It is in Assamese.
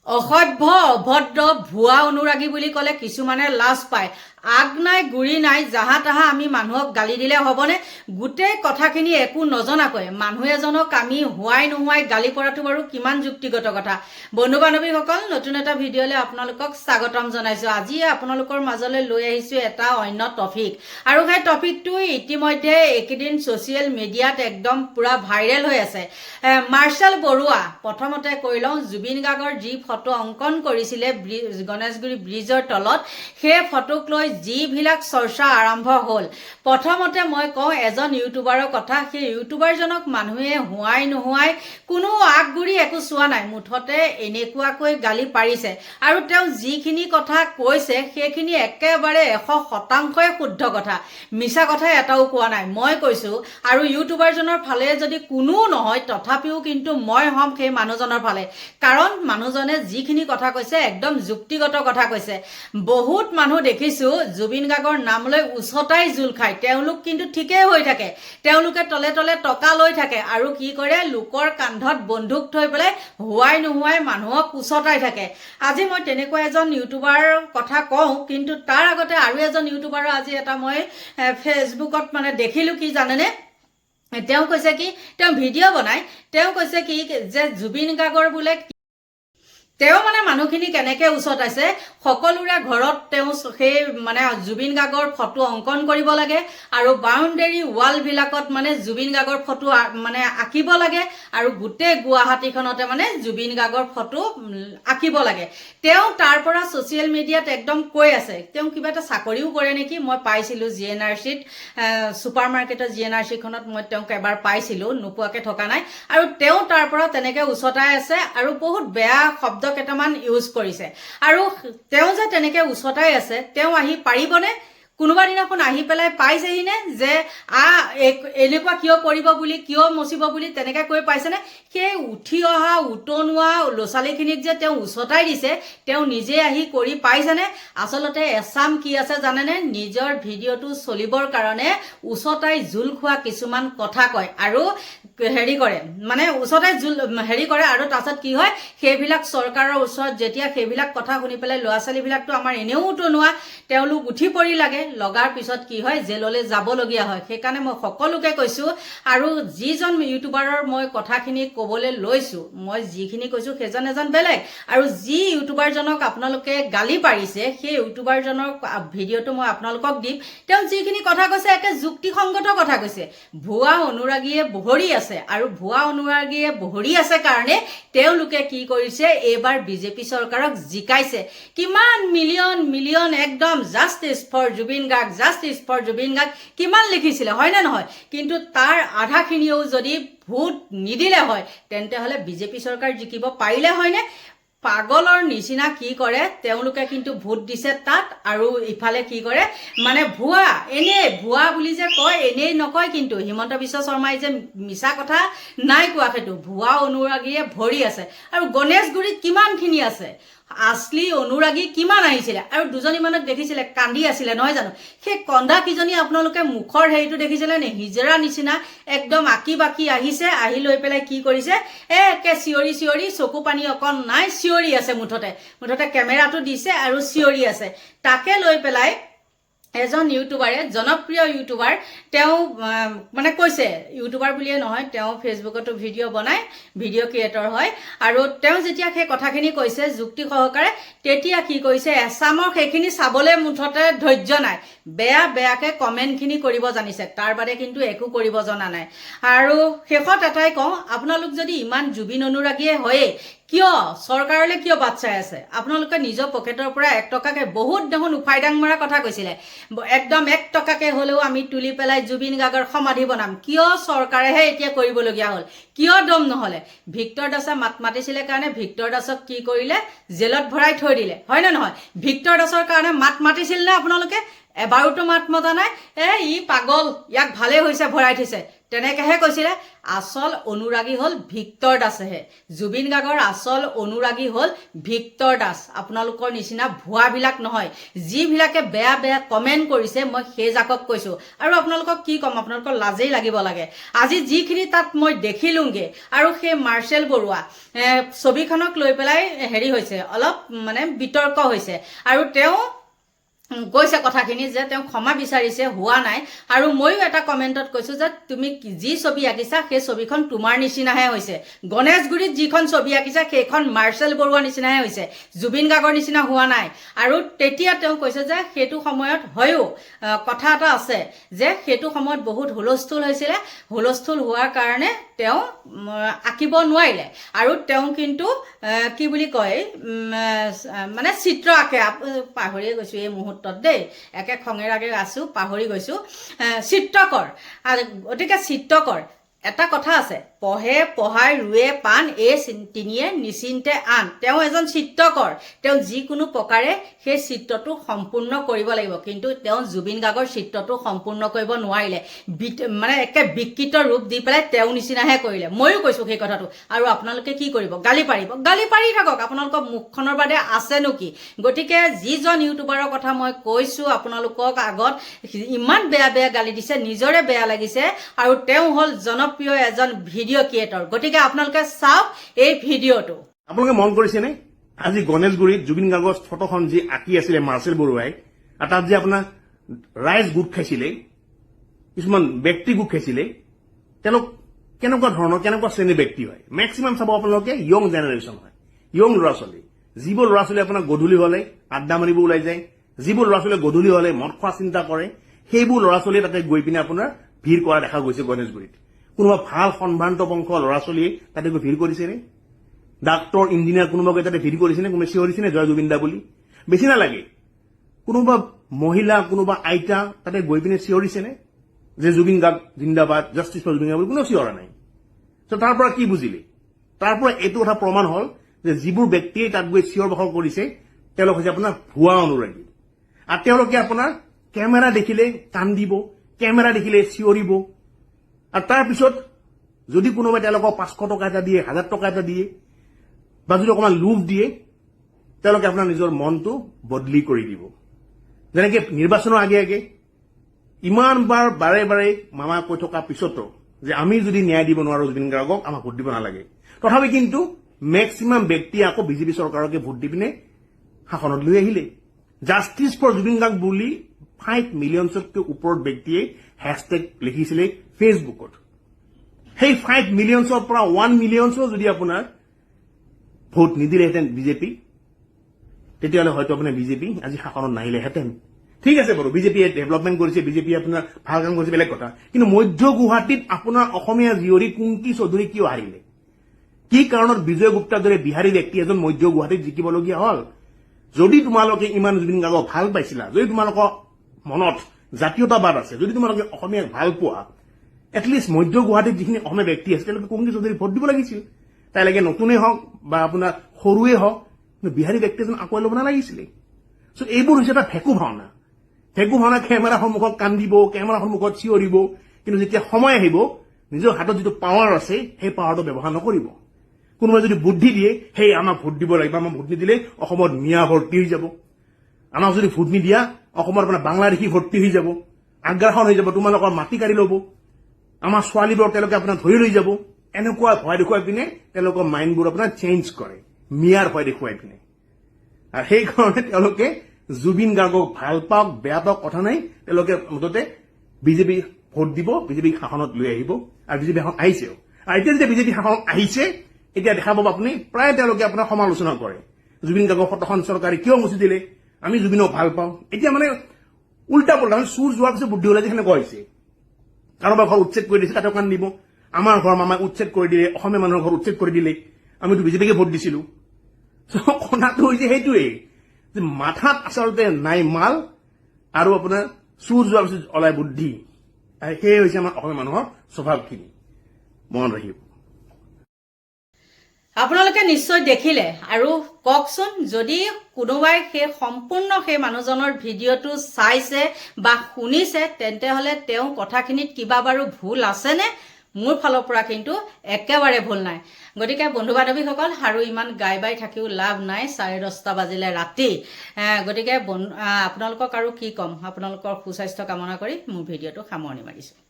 অসভ্য অভদ্ৰ ভুৱা অনুৰাগী বুলি ক'লে কিছুমানে লাজ পায়। আগ নাই গুৰি নাই, জাহা তাহা আমি মানুহক গালি দিলে হ'বনে? গোটেই কথাখিনি একো নজনাকৈ মানুহ এজনক আমি হোৱাই নোহোৱাই গালি পৰাটো বাৰু কিমান যুক্তিগত কথা। বন্ধু বান্ধৱীসকল, নতুন এটা ভিডিঅ'লৈ আপোনালোকক স্বাগতম জনাইছোঁ। আজি আপোনালোকৰ মাজলৈ লৈ আহিছোঁ এটা অন্য টপিক, আৰু সেই টপিকটো ইতিমধ্যে এইকেইদিন ছ'চিয়েল মিডিয়াত একদম পূৰা ভাইৰেল হৈ আছে। মাৰ্চাল বৰুৱা, প্ৰথমতে কৈ লওঁ, জুবিন গাৰ্গৰ যি ফটো অংকন কৰিছিলে গণেশগুৰি ব্ৰিজৰ তলত, সেই ফটোক লৈ যিবিলাক চৰ্চা আৰম্ভ হ'ল। প্ৰথমতে মই কওঁ এজন ইউটিউবাৰৰ কথা। সেই ইউটিউবাৰজনক মানুহে হোৱাই নোহোৱাই কোনো আগগুৰি একো চোৱা নাই, মুঠতে এনেকুৱাকৈ গালি পাৰিছে। আৰু তেওঁ যিখিনি কথা কৈছে সেইখিনি একেবাৰে 100% শুদ্ধ কথা, মিছা কথা এটাও কোৱা নাই। মই কৈছোঁ, আৰু ইউটিউবাৰজনৰ ফালে যদি কোনো নহয় তথাপিও কিন্তু মই হ'ম সেই মানুহজনৰ ফালে, কাৰণ মানুহজনে যিখিনি কথা কৈছে একদম যুক্তিগত কথা কৈছে। বহুত মানুহ দেখিছোঁ জুবিন গাৰ্গৰ নাম লৈ উচতাই জোল খায়, তেওঁলোক কিন্তু ঠিকেই হৈ থাকে। তেওঁলোকে তলে তলে টকা লৈ থাকে আৰু কি কৰে, লোকৰ কান্ধত বন্দুক থৈ পেলাই হোৱাই নোহোৱাই মানুহক উচতাই থাকে। আজি মই তেনেকুৱা এজন ইউটিউবাৰৰ কথা কওঁ, কিন্তু তাৰ আগতে আৰু এজন ইউটিউবাৰৰ আজি এটা মই ফেচবুকত দেখিলোঁ, কি জানেনে? তেওঁ কৈছে কি, তেওঁ ভিডিঅ' বনাই, তেওঁ কৈছে কি যে জুবিন গাৰ্গৰ বোলে তেওঁ মানুহখিনি কেনেকৈ উচতাইছে, সকলোৰে ঘৰত তেওঁ সেই জুবিন গাৰ্গৰ ফটো অংকন কৰিব লাগে আৰু বাউণ্ডেৰী ৱালবিলাকত জুবিন গাৰ্গৰ ফটো আঁকিব লাগে আৰু গোটেই গুৱাহাটীখনতে জুবিন গাৰ্গৰ ফটো আঁকিব লাগে। তেওঁ তাৰ পৰা ছ'চিয়েল মিডিয়াত একদম কৈ আছে, তেওঁ কিবা এটা চাকৰিও কৰে নেকি, মই পাইছিলোঁ GNRCত, ছুপাৰ মাৰ্কেটৰ GNRCখনত মই তেওঁক এবাৰ পাইছিলোঁ, নোপোৱাকৈ থকা নাই। আৰু তেওঁ তাৰ পৰা তেনেকৈ উচতাই আছে আৰু বহুত বেয়া শব্দ কেইটামান ইউজ কৰিছে। আৰু তেওঁ যে তেনেকৈ উচতাই আছে, তেওঁ আহি পাৰিবনে? কোনোবা দিনাখন আহি পেলাই পাইছেহিনে যে এনেকুৱা কিয় কৰিব বুলি, কিয় মচিব বুলি তেনেকৈ কৈ পাইছেনে? সেই উঠি অহা উতনোৱা ল'ৰা ছোৱালীখিনিক যে তেওঁ উচতাই দিছে, তেওঁ নিজে আহি কৰি পাইছেনে? আচলতে এচাম কি আছে জানেনে, নিজৰ ভিডিঅ'টো চলিবৰ কাৰণে উচতাই জোল খোৱা কিছুমান কথা কয় আৰু হেৰি কৰে, উচতাই জোল হেৰি কৰে। আৰু তাৰপিছত কি হয়, সেইবিলাক চৰকাৰৰ ওচৰত যেতিয়া সেইবিলাক কথা শুনি পেলাই ল'ৰা ছোৱালীবিলাকতো আমাৰ এনেও উতনোৱা, তেওঁলোক উঠি পৰি লাগে, লগাৰ পিছত কি হয়, জেললৈ যাবলগীয়া হয়। সেইকাৰণে মই সকলোকে কৈছোঁ, আৰু যিজন ইউটিউবাৰৰ মই কথাখিনি ক'বলৈ লৈছোঁ, মই যিখিনি কৈছোঁ সেইজন এজন বেলেগ, আৰু যি ইউটিউবাৰজনক আপোনালোকে গালি পাৰিছে সেই ইউটিউবাৰজনৰ ভিডিঅ'টো মই আপোনালোকক দিম। তেওঁ যিখিনি কথা কৈছে একে যুক্তিসংগত কথা কৈছে। ভুৱা অনুৰাগীয়ে বহৰি আছে, আৰু ভুৱা অনুৰাগীয়ে বহৰি আছে কাৰণে তেওঁলোকে কি কৰিছে, এইবাৰ বিজেপি চৰকাৰক জিকাইছে। কিমান মিলিয়ন মিলিয়ন একদম justice for Zubeen Garg, justice for Zubeen Garg কিমান লিখিছিলে, হয়নে নহয়? কিন্তু তাৰ আধাখিনিও যদি ভোট নিদিলে হয় তেন্তে হ'লে বিজেপি চৰকাৰ জিকিব পাৰিলে হয়নে? পাগলৰ নিচিনা কি কৰে, তেওঁলোকে কিন্তু ভোট দিছে তাত, আৰু ইফালে কি কৰে, ভুৱা, এনেই ভুৱা বুলি যে কয়, এনেই নকয় কিন্তু। হিমন্ত বিশ্ব শৰ্মাই যে মিছা কথা নাই কোৱা, সেইটো ভুৱা অনুৰাগীয়ে ভৰি আছে। আৰু গণেশগুৰিত কিমানখিনি আছে, আচলি অনুৰাগী কিমান আহিছিলে, আৰু দুজনী মানুহক দেখিছিলে কান্দি আছিলে নহয় জানো? সেই কন্দা কিজনী আপোনালোকে মুখৰ হেৰিটো দেখিছিলে নে? হিজৰা নিচিনা একদম আঁকি বাকি আহিছে, আহি লৈ পেলাই কি কৰিছে, একে চিঞৰি চিঞৰি, চকু পানী অকণ নাই, চিঞৰি আছে, মুঠতে কেমেৰাটো দিছে আৰু চিঞৰি আছে। তাকে লৈ পেলাই এজন ইউটিউবাৰে, জনপ্ৰিয় ইউটিউবাৰ, তেওঁ কৈছে, ইউটিউবাৰ বুলিয়ে নহয়, তেওঁ ফেচবুকতো ভিডিঅ' বনায়, ভিডিঅ' ক্ৰিয়েটৰ হয়, আৰু তেওঁ যেতিয়া সেই কথাখিনি কৈছে যুক্তি সহকাৰে, তেতিয়া কি কৰিছে, এচামৰ সেইখিনি চাবলৈ মুঠতে ধৈৰ্য নাই, বেয়াকৈ কমেণ্টখিনি কৰিব জানিছে, তাৰ বাদে কিন্তু একো কৰিব জনা নাই। আৰু শেষত এটাই কওঁ, আপোনালোক যদি ইমান জুবিন অনুৰাগীয়ে হয়েই, কিয় চৰকাৰলৈ কিয় বাট চাই আছে? আপোনালোকে নিজৰ পকেটৰ পৰা 1 টকাকৈ বহুত দেখোন উফাইদাং মৰা কথা কৈছিলে, একদম 1 টকাকৈ হ'লেও আমি তুলি পেলাই জুবিন গাৰ্গৰ সমাধি বনাম। কিয় চৰকাৰেহে এতিয়া কৰিবলগীয়া হ'ল? কিয় দম নহ'লে? ভিক্টৰ দাসে মাত মাতিছিলে কাৰণে ভিক্টৰ দাসক কি কৰিলে, জেলত ভৰাই থৈ দিলে, হয়নে নহয়? ভিক্টৰ দাসৰ কাৰণে মাত মাতিছিল নে আপোনালোকে? এবাৰোতো মাত মতা নাই। ই পাগল, ইয়াক ভালেই হৈছে ভৰাই থৈছে, তেনেকেহে কৈছিলে আচল অনুৰাগী হ'ল ভিক্টৰ দাসেহে জুবিন গাৰ্গৰ আচল অনুৰাগী হ'ল ভিক্টৰ দাস আপোনালোকৰ নিচিনা ভুৱাবিলাক নহয় যিবিলাকে বেয়া বেয়া কমেণ্ট কৰিছে মই সেই জাকক কৈছোঁ আৰু আপোনালোকক কি ক'ম আপোনালোকৰ লাজেই লাগিব লাগে আজি যিখিনি তাত মই দেখিলোঁগে আৰু সেই মাৰ্চেল বৰুৱা ছবিখনক লৈ পেলাই হেৰি হৈছে অলপ মানে বিতৰ্ক হৈছে আৰু তেওঁ কৈছে কথাখিনি যে তেওঁ ক্ষমা বিচাৰিছে হোৱা নাই আৰু ময়ো এটা কমেণ্টত কৈছোঁ যে তুমি যি ছবি আঁকিছা সেই ছবিখন তোমাৰ নিচিনাহে হৈছে গণেশগুৰিত যিখন ছবি আঁকিছা সেইখন মাৰ্চেল বৰুৱা নিচিনাহে হৈছে জুবিন গাৰ্গৰ নিচিনা হোৱা নাই আৰু তেতিয়া তেওঁ কৈছে যে সেইটো সময়ত হয়ও কথা এটা আছে যে সেইটো সময়ত বহুত হুলস্থুল হৈছিলে হুলস্থুল হোৱাৰ কাৰণে তেওঁ আঁকিব নোৱাৰিলে আৰু তেওঁ কিন্তু কি বুলি কয় মানে চিত্ৰ আঁকে পাহৰিয়ে গৈছোঁ এই মুহূৰ্তত দেই একে খঙেৰাগে আছোঁ পাহৰি গৈছোঁ চিত্ৰকৰ গতিকে চিত্ৰকৰ এটা কথা আছে পঢ়ে পঢ়াই ৰুৱে পাণ এই তিনিয়ে নিচিন্তে আন তেওঁ এজন চিত্ৰকৰ তেওঁ যিকোনো প্ৰকাৰে সেই চিত্ৰটো সম্পূৰ্ণ কৰিব লাগিব কিন্তু তেওঁ জুবিন গাৰ্গৰ চিত্ৰটো সম্পূৰ্ণ কৰিব নোৱাৰিলে মানে একে বিকৃত ৰূপ দি পেলাই তেওঁ নিচিনাহে কৰিলে ময়ো কৈছোঁ সেই কথাটো আৰু আপোনালোকে কি কৰিব গালি পাৰিব গালি পাৰি থাকক আপোনালোকৰ মুখখনৰ বাদে আছেনো কি গতিকে যিজন ইউটিউবাৰৰ কথা মই কৈছোঁ আপোনালোকক আগত ইমান বেয়া বেয়া গালি দিছে নিজৰে বেয়া লাগিছে আৰু তেওঁ হ'ল জনপ্ৰিয় এজন ভিডিঅ' ক্ৰিয়েটৰ গতিকে আপোনালোকে চাওক এই ভিডিঅ'টো আপোনালোকে মন কৰিছেনে আজি গণেশগুৰিত জুবিন গাৰ্গৰ ফটোখন যি আঁকি আছিলে মাৰ্চেল বৰুৱাই আৰু তাত যে আপোনাৰ ৰাইজ গোট খাইছিলে কিছুমান ব্যক্তি গোট খাইছিলে তেওঁলোক কেনেকুৱা ধৰণৰ কেনেকুৱা শ্ৰেণীৰ ব্যক্তি হয় মেক্সিমাম চাব আপোনালোকে য়ং জেনেৰেশ্যন হয় য়ং ল'ৰা ছোৱালী যিবোৰ ল'ৰা ছোৱালী আপোনাৰ গধূলি হ'লে আড্ডা মাৰিব ওলাই যায় যিবোৰ ল'ৰা ছোৱালীয়ে গধূলি হ'লে মদ খোৱা চিন্তা কৰে সেইবোৰ ল'ৰা ছোৱালীয়ে তাতে গৈ পিনে আপোনাৰ ভিৰ কৰা দেখা গৈছে গণেশগুৰিত কোনোবা ভাল সম্ভ্ৰান্ত বংশ ল'ৰা ছোৱালীয়ে তাতে গৈ ভিৰ কৰিছেনে ডাক্তৰ ইঞ্জিনিয়াৰ কোনোবাকে তাতে ভিৰ কৰিছেনে কোনোবাই চিঞৰিছেনে জয় জুবিন দা বুলি বেছি নালাগে কোনোবা মহিলা কোনোবা আইতা তাতে গৈ পিনে চিঞৰিছেনে যে জুবিন গাৰ্গ জিন্দাবাদ জাষ্টিছ ফৰ জুবিন গাৰ্গ বুলি কোনো চিঞৰা নাই তাৰ পৰা কি বুজিলে তাৰ পৰা এইটো কথা প্ৰমাণ হ'ল যে যিবোৰ ব্যক্তিয়ে তাত গৈ চিঞৰ বাখৰ কৰিছে তেওঁলোক হৈছে আপোনাৰ ভুৱা অনুৰাগী আৰু তেওঁলোকে আপোনাৰ কেমেৰা দেখিলে কান্দিব কেমেৰা দেখিলে চিঞৰিব আৰু তাৰপিছত যদি কোনোবাই তেওঁলোকক 500 টকা এটা দিয়ে 1000 টকা এটা দিয়ে বা যদি অকণমান লোভ দিয়ে তেওঁলোকে আপোনাৰ নিজৰ মনটো বদলি কৰি দিব যেনেকৈ নিৰ্বাচনৰ আগে আগে ইমানবাৰ বাৰে বাৰে মামা কৈ থকা পিছতো যে আমি যদি ন্যায় দিব নোৱাৰো জুবিন গাৰ্গক আমাক ভোট দিব নালাগে তথাপি কিন্তু মেক্সিমাম ব্যক্তিয়ে আকৌ বিজেপি চৰকাৰকে ভোট দি পিনে শাসনত লৈ আহিলে জাষ্টিছ ফৰ জুবিন গাৰ্গ বুলি 5 মিলিয়নতকৈ ওপৰত ব্যক্তিয়ে হেশটেগ লিখিছিলে ফেচবুকত সেই 5 মিলিয়নৰ পৰা 1 মিলিয়নছৰ যদি আপোনাৰ ভোট নিদিলেহেঁতেন বিজেপি তেতিয়াহ'লে হয়তো আপোনাৰ বিজেপি আজি শাসনত নাহিলেহেঁতেন ঠিক আছে বাৰু বিজেপিয়ে ডেভেলপমেণ্ট কৰিছে বিজেপিয়ে আপোনাৰ ভাল কাম কৰিছে বেলেগ কথা কিন্তু মধ্য গুৱাহাটীত আপোনাৰ অসমীয়া জীয়ৰী কুংকি চৌধুৰী কিয় হাৰিলে কি কাৰণত বিজয় গুপ্তাৰ দৰে বিহাৰী ব্যক্তি এজন মধ্য গুৱাহাটীত জিকিবলগীয়া হ'ল যদি তোমালোকে ইমান জুবিন গাৰ্গক ভাল পাইছিলা যদি তোমালোকৰ মনত জাতীয়তাবাদ আছে যদি তোমালোকে অসমীয়াক ভাল পোৱা এটলিষ্ট মধ্য গুৱাহাটীত যিখিনি অসমীয়া ব্যক্তি আছে তেওঁলোকে কুংকি চৌধুৰী ভোট দিব লাগিছিল তাই লাগে নতুনেই হওক বা আপোনাৰ সৰুৱে হওক বিহাৰী ব্যক্তি এজন আগুৱাই ল'ব নালাগিছিলে চ' এইবোৰ হৈছে এটা ভেকু ভাওনা কেমেৰা সন্মুখত কান্দিব কেমেৰা সন্মুখত চিঞৰিব কিন্তু যেতিয়া সময় আহিব নিজৰ হাতত যিটো পাৱাৰ আছে সেই পাৱাৰটো ব্যৱহাৰ নকৰিব কোনোবাই যদি বুদ্ধি দিয়ে সেই আমাক ভোট দিব লাগিব আমাক ভোট নিদিলে অসমত মিয়া ভৰ্তি হৈ যাব আমাক যদি ভোট নিদিয়া অসমৰ আপোনাৰ বাংলাদেশী ভৰ্তি হৈ যাব আগ্ৰাসন হৈ যাব তোমালোকৰ মাটি কাঢ়ি ল'ব আমাৰ ছোৱালীবোৰক তেওঁলোকে আপোনাৰ ধৰি লৈ যাব এনেকুৱা ভয় দেখুৱাই পিনে তেওঁলোকৰ মাইণ্ডবোৰ আপোনাৰ চেঞ্জ কৰে মিয়াৰ ভয় দেখুৱাই পিনে আৰু সেইকাৰণে তেওঁলোকে জুবিন গাৰ্গক ভাল পাওক বেয়া পাওক কথা নাই তেওঁলোকে মুঠতে বিজেপি ভোট দিব বিজেপি শাসনত লৈ আহিব আৰু বিজেপি শাসন আহিছেও আৰু এতিয়া যেতিয়া বিজেপি শাসন আহিছে এতিয়া দেখা পাব আপুনি প্ৰায় তেওঁলোকে আপোনাৰ সমালোচনা কৰে জুবিন গাৰ্গৰ ফটোখন চৰকাৰে কিয় মুচি দিলে আমি জুবিনক ভাল পাওঁ এতিয়া মানে উল্টা পল্টা চুৰ যোৱাৰ পিছত বুদ্ধি ওলাই যেনেকুৱা হৈছে কাৰোবাৰ ঘৰ উচ্ছেদ কৰি দিছে তাতে কাণ দিব আমাৰ ঘৰ মামাই উচ্ছেদ কৰি দিলে অসমীয়া মানুহৰ ঘৰ উচ্ছেদ কৰি দিলে আমিতো বিজেপিকে ভোট দিছিলো কথাটো হৈছে সেইটোৱেই যে মাথাত আচলতে নাই মাল আৰু আপোনাৰ চুৰ যোৱাৰ পিছত ওলাই বুদ্ধি সেয়ে হৈছে আমাৰ অসমীয়া মানুহৰ স্বভাৱখিনি মনত ৰাখিব আপোনালোকে নিশ্চয় দেখিলে আৰু কওকচোন যদি কোনোবাই সেই সম্পূৰ্ণ সেই মানুহজনৰ ভিডিঅ'টো চাইছে বা শুনিছে তেন্তে হ'লে তেওঁ কথাখিনিত কিবা বাৰু ভুল আছেনে মোৰ ফালৰ পৰা কিন্তু একেবাৰে ভুল নাই গতিকে বন্ধু বান্ধৱীসকল আৰু ইমান গাই বাই থাকিও লাভ নাই 10:30 বাজিলে ৰাতি গতিকে আপোনালোকক আৰু কি ক'ম আপোনালোকৰ সুস্বাস্থ্য কামনা কৰি মোৰ ভিডিঅ'টো সামৰণি মাৰিছোঁ